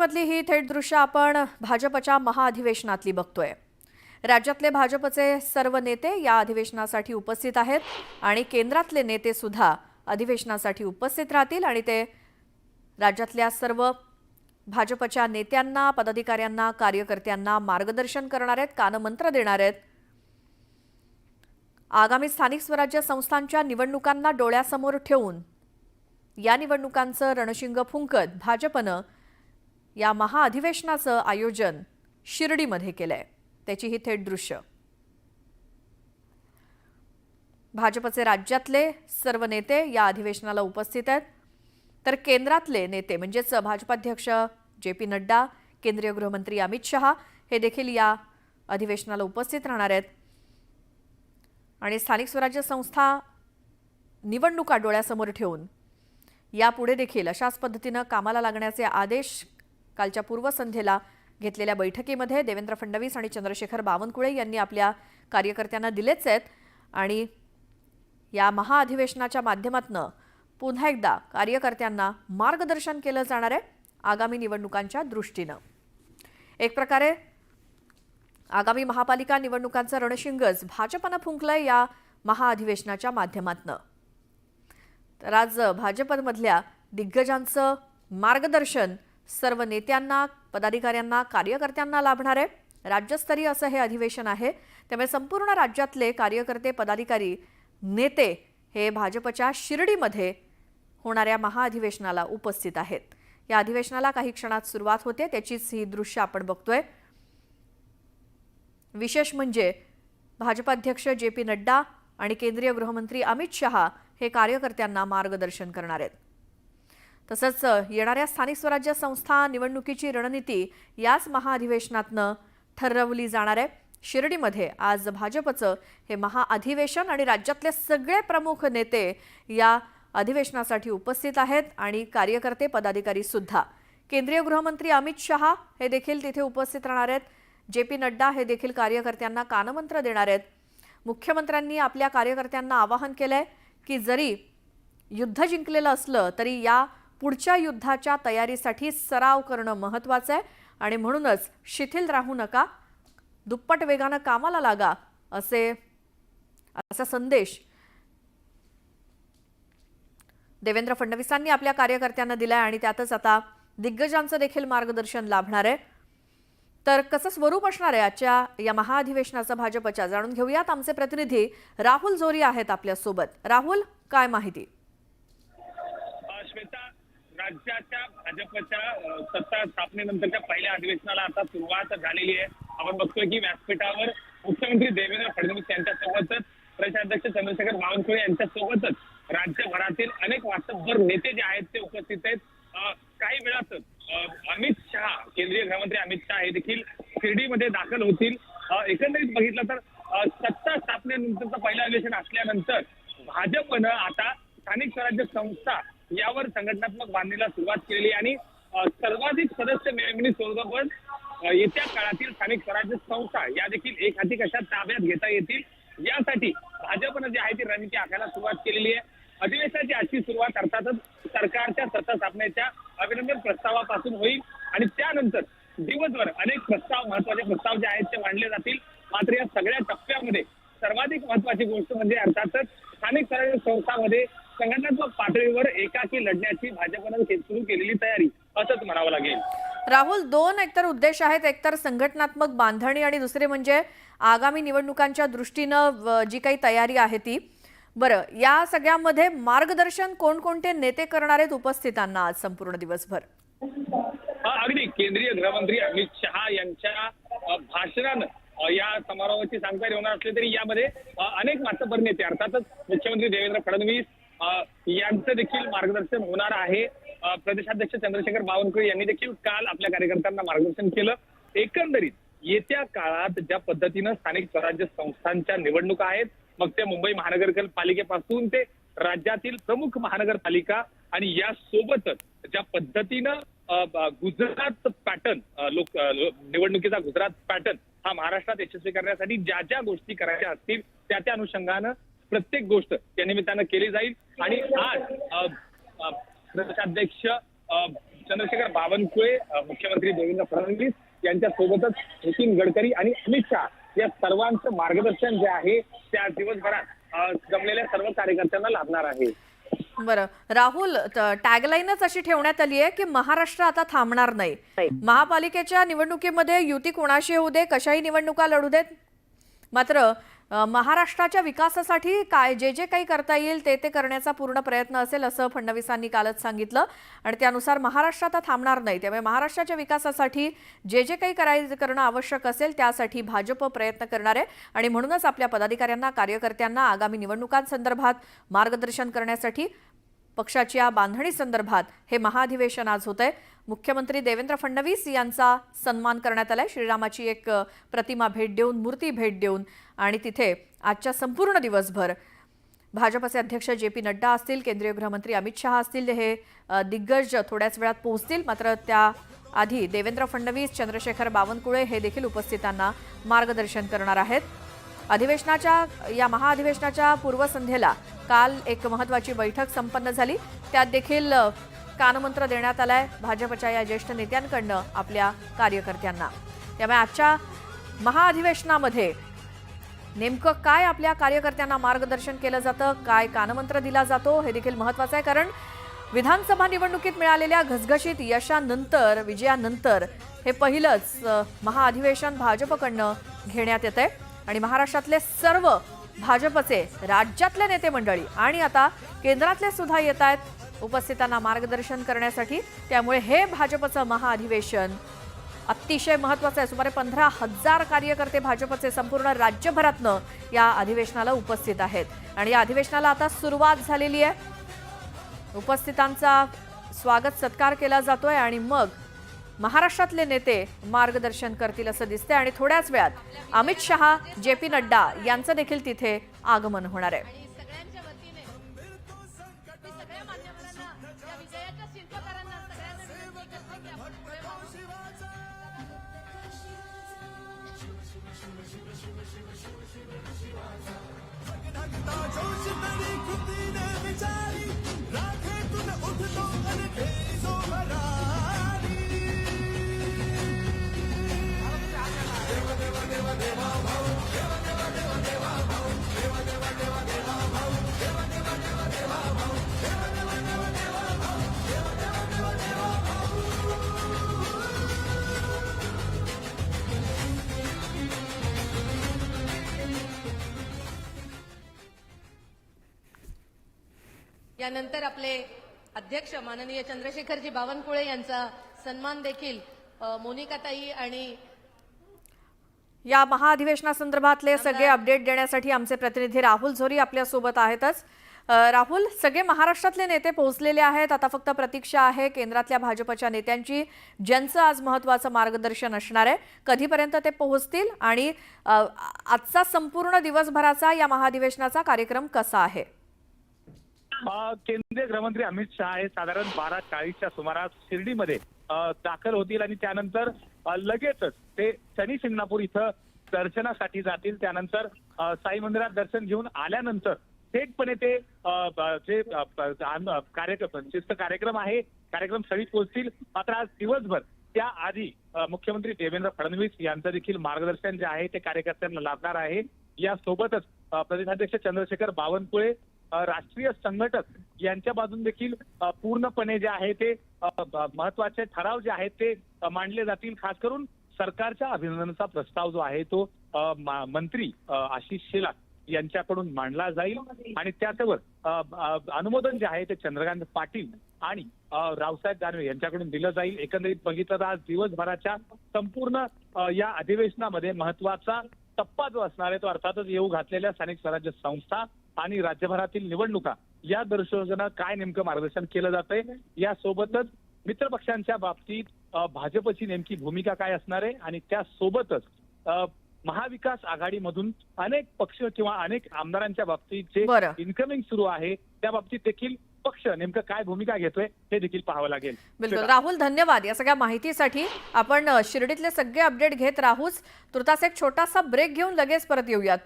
दिल्लीमधली ही थेट दृश्य आपण भाजपच्या महाअधिवेशनातली बघतोय। राज्यातले भाजपचे सर्व नेते या अधिवेशनासाठी उपस्थित आहेत आणि केंद्रातले नेते सुद्धा अधिवेशनासाठी उपस्थित राहतील आणि ते राज्यातल्या सर्व भाजपच्या नेत्यांना, पदाधिकाऱ्यांना, कार्यकर्त्यांना मार्गदर्शन करणार आहेत, कानमंत्र देणार आहेत। आगामी स्थानिक स्वराज्य संस्थांच्या निवडणुकांना डोळ्यासमोर ठेवून या निवडणुकांचं रणशिंग फुंकत भाजपनं या महाअधिवेशनाचं आयोजन शिर्डीमध्ये केलंय। त्याची ही थेट दृश्य। भाजपचे राज्यातले सर्व नेते या अधिवेशनाला उपस्थित आहेत, तर केंद्रातले नेते म्हणजेच भाजपाध्यक्ष जे.पी. नड्डा, केंद्रीय गृहमंत्री अमित शहा हे देखील या अधिवेशनाला उपस्थित राहणार आहेत आणि स्थानिक स्वराज्य संस्था निवडणुका डोळ्यासमोर ठेवून यापुढे देखील अशाच पद्धतीने कामाला लागण्याचे आदेश कालच्या पूर्वसंध्येला घेतलेल्या बैठकीमध्ये देवेंद्र फडणवीस आणि चंद्रशेखर बावनकुळे यांनी आपल्या कार्यकर्त्यांना दिलेच आहेत आणि या महाअधिवेशनाच्या माध्यमातून पुन्हा एकदा कार्यकर्त्यांना मार्गदर्शन केलं जाणार आहे आगामी निवडणुकांच्या दृष्टीने। एक प्रकारे आगामी महापालिका निवडणुकांचं रणशिंगच भाजपनं फुंकलंय या महाअधिवेशनाच्या माध्यमातून। तर आज भाजपमधल्या दिग्गजांचं मार्गदर्शन सर्व नेत्यांना, पदाधिकाऱ्यांना, कार्यकर्त्यांना लाभणार आहे। राज्यस्तरीय असं हे अधिवेशन आहे, त्यामुळे संपूर्ण राज्यातले कार्यकर्ते, पदाधिकारी, नेते हे भाजपच्या शिर्डीमध्ये होणाऱ्या महाअधिवेशनाला उपस्थित आहेत। या अधिवेशनाला काही क्षणात सुरुवात होते, त्याचीच ही दृश्य आपण बघतोय। विशेष म्हणजे भाजपाध्यक्ष जे.पी. नड्डा आणि केंद्रीय गृहमंत्री अमित शहा हे कार्यकर्त्यांना मार्गदर्शन करणार आहेत। तसंच येणाऱ्या स्थानिक स्वराज्य संस्था निवडणुकीची रणनीती याच महाअधिवेशनातनं ठरवली जाणार आहे। शिर्डीमध्ये आज भाजपचं हे महाअधिवेशन आणि राज्यातले सगळे प्रमुख नेते या अधिवेशनासाठी उपस्थित आहेत आणि कार्यकर्ते, पदाधिकारी सुद्धा। केंद्रीय गृहमंत्री अमित शहा हे देखील तिथे उपस्थित राहणार आहेत। जे.पी. नड्डा हे देखील कार्यकर्त्यांना कानमंत्र देणार आहेत। मुख्यमंत्र्यांनी आपल्या कार्यकर्त्यांना आवाहन केलंय की जरी युद्ध जिंकलेलं असलं तरी या पुढच्या युद्धाच्या तयारीसाठी सराव करणं महत्त्वाचं आहे आणि म्हणूनच शिथिल राहू नका, दुप्पट वेगानं कामाला लागा असा संदेश देवेंद्र फडणवीसांनी आपल्या कार्यकर्त्यांना दिलाय आणि त्यातच आता दिग्गजांचं देखील मार्गदर्शन लाभणार आहे। तर कसं स्वरूप असणार आहे आजच्या या महाअधिवेशनाचं भाजपच्या, जाणून घेऊयात। आमचे प्रतिनिधी राहुल जोरी आहेत आपल्या सोबत। राहुल, काय माहिती? श्वेता, राज्याच्या भाजपच्या सत्ता स्थापनेनंतरच्या पहिल्या अधिवेशनाला आता सुरुवात झालेली आहे। आपण बघतोय की व्यासपीठावर मुख्यमंत्री देवेंद्र फडणवीस यांच्यासोबतच प्रदेशाध्यक्ष चंद्रशेखर बावनकुळे यांच्यासोबतच राज्यभरातील अनेक मातब्बर नेते जे आहेत ते उपस्थित आहेत। काही वेळातच अमित शहा, केंद्रीय गृहमंत्री अमित शहा हे देखील शिर्डीमध्ये दाखल होतील। एकंदरीत बघितलं तर सत्ता स्थापनेनंतरचं पहिलं अधिवेशन असल्यानंतर भाजपनं आता स्थानिक स्वराज्य संस्था यावर संघटनात्मक बांधणीला सुरुवात केलेली आणि सर्वाधिक सदस्य मिळवणीसोबत येत्या काळातील स्थानिक स्वराज्य संस्था या देखील एक हाती कशा ताब्यात घेता येतील यासाठी भाजपनं जे आहे ती रणनीती आखायला सुरुवात केलेली आहे। अधिवेशनाची आजची सुरुवात अर्थातच सरकारच्या सत्ता स्थापनेच्या अभिनंदन प्रस्तावापासून होईल आणि त्यानंतर दिवसभर अनेक प्रस्ताव, महत्वाचे प्रस्ताव जे आहेत ते मांडले जातील। मात्र या सगळ्या टप्प्यामध्ये सर्वाधिक महत्वाची गोष्ट म्हणजे अर्थातच स्थानिक स्वराज्य संस्थांमध्ये संघटनात्मक पातळीवर एकाकी लढण्याची भाजपनं सुरू केलेली तयारी असंच म्हणावं लागेल। राहुल, दोन एकतर उद्देश आहेत, एकतर संघटनात्मक बांधणी आणि दुसरे म्हणजे आगामी निवडणुकांच्या दृष्टीनं जी काही तयारी आहे ती। बरं, या सगळ्यामध्ये मार्गदर्शन कोणकोणते नेते करणार आहेत उपस्थितांना आज संपूर्ण दिवसभर? अगदी केंद्रीय गृहमंत्री अमित शहा यांच्या भाषणानं या समारोहाची सांगता होणार असले तरी यामध्ये अनेक मातब्बर नेते अर्थातच मुख्यमंत्री देवेंद्र फडणवीस यांचं देखील मार्गदर्शन होणार आहे। प्रदेशाध्यक्ष चंद्रशेखर बावनकुळे यांनी देखील काल आपल्या कार्यकर्त्यांना मार्गदर्शन केलं। एकंदरीत येत्या काळात ज्या पद्धतीनं स्थानिक स्वराज्य संस्थांच्या निवडणुका आहेत, मग ते मुंबई महानगरपालिकेपासून ते राज्यातील प्रमुख महानगरपालिका आणि यासोबतच ज्या पद्धतीनं गुजरात पॅटर्न निवडणुकीचा गुजरात पॅटर्न हा महाराष्ट्रात यशस्वी करण्यासाठी ज्या ज्या गोष्टी करायच्या असतील त्या अनुषंगानं प्रत्येक गोष्ट या निमित्तानं केली जाईल। आणि आज प्रदेशाध्यक्ष चंद्रशेखर बावनकुळे, मुख्यमंत्री देवेंद्र फडणवीस यांच्यासोबतच नितीन गडकरी आणि अमित शहा या सर्वांचं मार्गदर्शन जे आहे त्या दिवसभरात जमलेल्या सर्व कार्यकर्त्यांना लाभणार आहे. बरं राहुल, टॅगलाईनच अशी ठेवण्यात आली आहे की महाराष्ट्र आता थांबणार नाही. महापालिकेच्या निवडणुकीमध्ये युती कोणाशी होऊ दे, कशाही निवडणुका लढू देत, मात्र महाराष्ट्राच्या विकासासाठी काय जे जे काही करता येईल ते करण्याचा पूर्ण प्रयत्न असेल असं फडणवीसांनी कालच सांगितलं आणि त्यानुसार महाराष्ट्र आता थांबणार नाही. त्यामुळे महाराष्ट्राच्या विकासासाठी जे जे काही करणं आवश्यक असेल त्यासाठी भाजप प्रयत्न करणार आहे आणि म्हणूनच आपल्या पदाधिकाऱ्यांना, कार्यकर्त्यांना आगामी निवडणुकांसंदर्भात मार्गदर्शन करण्यासाठी पक्षाच्या बांधणी संदर्भात हे महाअधिवेशन आज होत आहे. मुख्यमंत्री देवेंद्र फडणवीस यांचा सन्मान करण्यात आलाय. श्रीरामाची एक प्रतिमा भेट देऊन, मूर्ती भेट देऊन आणि तिथे आजच्या संपूर्ण दिवसभर भाजपचे अध्यक्ष JP नड्डा असतील, केंद्रीय गृहमंत्री अमित शहा असतील, हे दिग्गज थोड्याच वेळात पोहोचतील. मात्र त्याआधी देवेंद्र फडणवीस, चंद्रशेखर बावनकुळे हे देखील उपस्थितांना मार्गदर्शन करणार आहेत. या महाअधिवेशनाच्या पूर्वसंध्येला काल एक महत्त्वाची बैठक संपन्न झाली. त्यात देखील कानमंत्र देण्यात आलाय भाजपच्या या ज्येष्ठ नेत्यांकडनं आपल्या कार्यकर्त्यांना. त्यामुळे आजच्या महाअधिवेशनामध्ये नेमकं काय आपल्या कार्यकर्त्यांना मार्गदर्शन केलं जातं, काय कानमंत्र दिला जातो हे देखील महत्त्वाचं आहे. कारण विधानसभा निवडणुकीत मिळालेल्या घसघशीत यशानंतर, विजयानंतर हे पहिलंच महाअधिवेशन भाजपकडनं घेण्यात येतंय आणि महाराष्ट्रातले सर्व भाजपचे राज्यातले नेते मंडळी आणि आता केंद्रातले सुद्धा येत आहेत उपस्थितांना मार्गदर्शन करण्यासाठी. त्यामुळे हे भाजपचं महाअधिवेशन अतिशय महत्त्वाचं आहे. सुमारे 15,000 कार्यकर्ते भाजपचे संपूर्ण राज्यभरातनं या अधिवेशनाला उपस्थित आहेत आणि या अधिवेशनाला आता सुरुवात झालेली आहे. उपस्थितांचा स्वागत सत्कार केला जातोय आणि मग महाराष्ट्रातले नेते मार्गदर्शन करतील असं दिसतंय आणि थोड्याच वेळात अमित शहा, JP नड्डा यांचं देखील तिथे आगमन होणार आहे. यानंतर आपले अध्यक्ष माननीय चंद्रशेखरजी बावनकुळे यांचा सन्मान देखील मोनिकाताई आणि या महाअधिवेशनासंदर्भातले सगळे अपडेट देण्यासाठी आमचे प्रतिनिधी राहुल झोरी आपल्या सोबत आहेतच. राहुल, सगळे महाराष्ट्रातले नेते पोहोचलेले आहेत. आता फक्त प्रतीक्षा आहे केंद्रातल्या भाजपच्या नेत्यांची, ज्यांचं आज महत्त्वाचं मार्गदर्शन असणार आहे. कधीपर्यंत ते पोहोचतील आणि आजचा संपूर्ण दिवसभराचा या महाअधिवेशनाचा कार्यक्रम कसा आहे? केंद्रीय गृहमंत्री अमित शहा हे साधारण 12:40च्या सुमारास शिर्डीमध्ये दाखल होतील आणि त्यानंतर लगेचच ते शनी शिंगणापूर इथं दर्शनासाठी जातील. त्यानंतर साई मंदिरात दर्शन घेऊन आल्यानंतर थेटपणे ते जे कार्यक्रम आहे कार्यक्रम स्थळी पोहोचतील. मात्र आज दिवसभर त्याआधी मुख्यमंत्री देवेंद्र फडणवीस यांचं देखील मार्गदर्शन जे आहे ते कार्यकर्त्यांना लाभणार आहे. यासोबतच प्रदेशाध्यक्ष चंद्रशेखर बावनकुळे, राष्ट्रीय संघटक यांच्या बाजून देखील पूर्णपणे जे आहे ते महत्वाचे ठराव जे आहेत ते मांडले जातील. खास करून सरकारच्या अभिनंदनाचा प्रस्ताव जो आहे तो मंत्री आशिष शेलार यांच्याकडून मांडला जाईल आणि त्याच्यावर अनुमोदन जे आहे ते चंद्रकांत पाटील आणि रावसाहेब दानवे यांच्याकडून दिलं जाईल. एकंदरीत बघितलं तर आज दिवसभराच्या संपूर्ण या अधिवेशनामध्ये महत्वाचा टप्पा जो असणार आहे तो अर्थातच येऊ घातलेल्या स्थानिक स्वराज्य संस्था आणि राज्यभरातील निवडणुका या दर्शवताना काय नेमकं मार्गदर्शन केलं जातंय, यासोबतच मित्र पक्षांच्या बाबतीत भाजपची नेमकी भूमिका काय असणार आहे आणि त्यासोबतच महाविकास आघाडीमधून अनेक पक्ष किंवा अनेक आमदारांच्या बाबतीत जे इन्कमिंग सुरू आहे त्या बाबतीत देखील पक्ष नेमकं काय भूमिका घेतोय हे देखील पाहावं लागेल. बिलकुल राहुल, धन्यवाद या सगळ्या माहितीसाठी. आपण शिर्डीतले सगळे अपडेट घेत राहूच. तुर्तास एक छोटासा ब्रेक घेऊन लगेच परत येऊयात.